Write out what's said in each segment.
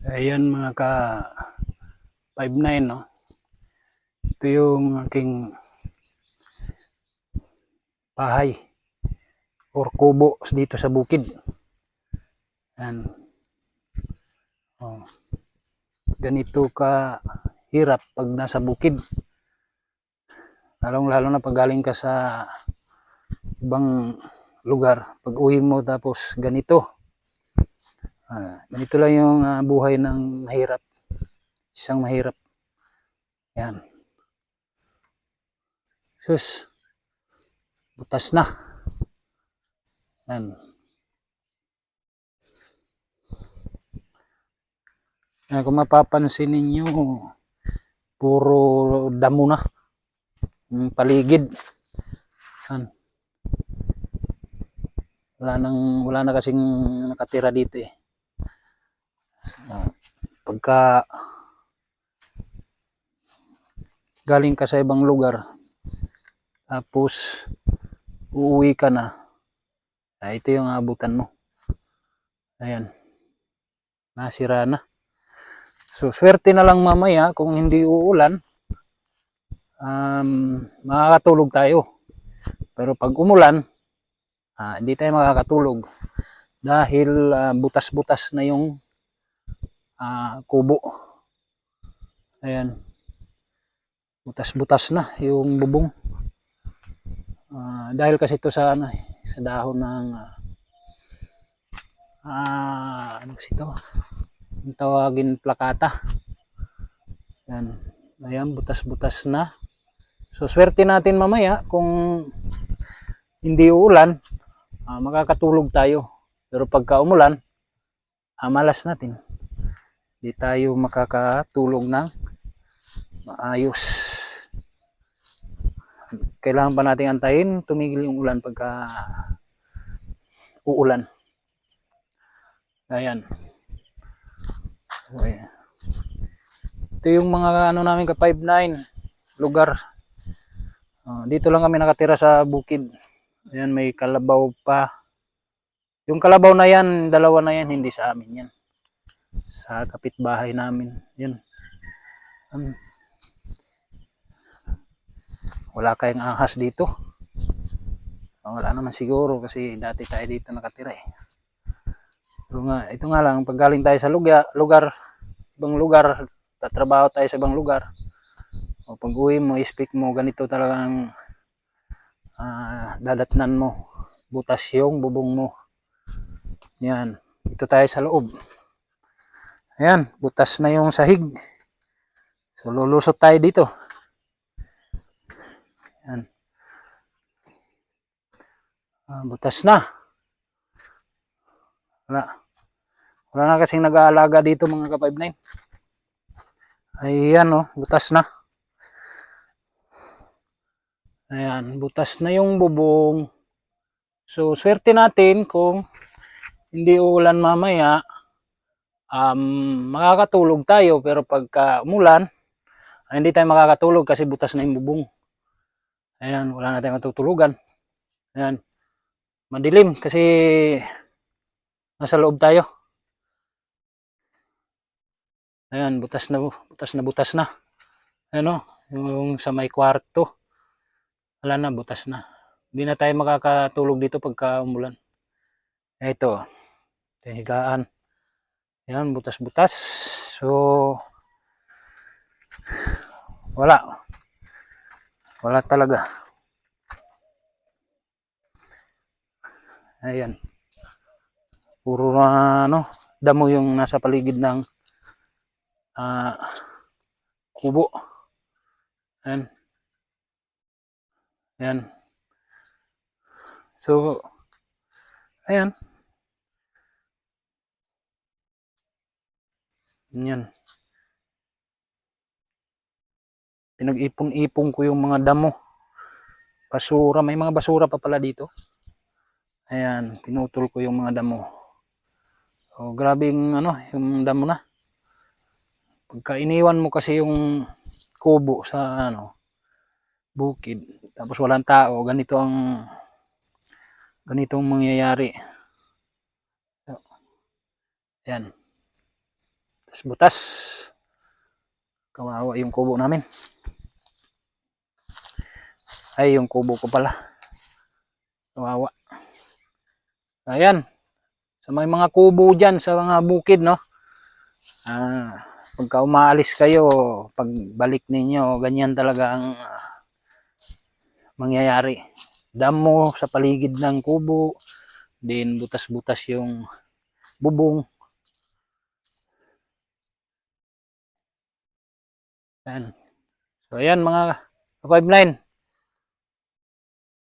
Ayan mga ka 5'9", no? Ito yung aking bahay or kubo dito sa bukid. Ayan. Oh. Ganito ka hirap pag nasa bukid. Lalong-lalo na pag galing ka sa ibang lugar. Pag uwi mo tapos ganito. Ganito lang yung buhay ng mahirap. Isang mahirap. Yan. Sus. Butas na. Yan. Yan, kung mapapansin ninyo, puro damo na. Yung paligid. Yan. Wala na kasing nakatira dito eh. Pagka galing ka sa ibang lugar, tapos uuwi ka na, ito yung abutan mo. Ayan, nasira na. So swerte na lang mamaya kung hindi uulan, makakatulog tayo. Pero pag umulan, hindi tayo makakatulog dahil butas-butas na yung kubo. Ayan, butas-butas na yung bubong. Dahil kasi ito sa sa dahon ng ano kasi ito, yung tawagin plakata. Yan. Ayan, butas-butas na. So swerte natin mamaya kung hindi uulan, makakatulog tayo. Pero pagka umulan, malas natin. Hindi tayo makakatulog ng maayos. Kailangan pa natin antayin tumigil yung ulan pagka uulan. Ayan. Okay. Ito yung mga ano namin ka 5'9" lugar. Dito lang kami nakatira sa bukid. Ayan, may kalabaw pa. Yung kalabaw na yan, dalawa na yan, hindi sa amin yan. Sa kapitbahay namin. Yun. Wala kayong ahas dito. Wala naman siguro kasi dati tayo dito nakatira eh. Pero nga, ito nga lang, pag galing tayo sa ibang lugar, tatrabaho tayo sa ibang lugar, o pag uwi mo, speak mo, ganito talagang dadatnan mo. Butas yung bubong mo. Yan. Ito tayo sa loob. Ayan, butas na yung sahig. So, lulusot tayo dito. Ayan. Butas na. Wala na kasing nag-aalaga dito mga ka-5'9". Ayan o, butas na. Ayan, butas na yung bubong. So, swerte natin kung hindi uulan mamaya, makakatulog tayo. Pero pagka umulan, hindi tayo makakatulog kasi butas na yung bubong. Ayan, wala na tayong matutulugan. Ayan, madilim kasi nasa loob tayo. Ayan, butas na. Ano, yung sa may kwarto. Wala na, butas na. Hindi na tayo makakatulog dito pagka umulan. Ito, higaan. Ayan, butas-butas. So, wala talaga. Ayan. Puro damo yung nasa paligid ng kubo. Ayan. Ayan. So, ayan. Ayan. Pinag-ipon-ipon ko yung mga damo. Basura. May mga basura pa pala dito. Ayan. Pinutol ko yung mga damo. So, grabe yung damo na. Pagka iniwan mo kasi yung kubo sa bukid, tapos walang tao, ganitong mangyayari. So, yan. butas. Kawawa yung kubo namin. Ay, yung kubo ko pala. Kawawa. Ayan. Sa may mga kubo dyan, sa mga bukid, no? Pagka umaalis kayo, pagbalik ninyo, ganyan talaga ang mangyayari. Damo sa paligid ng kubo, din butas-butas yung bubong. Ayan. So ayan mga 5-9.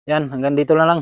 Yan, hanggang dito na lang.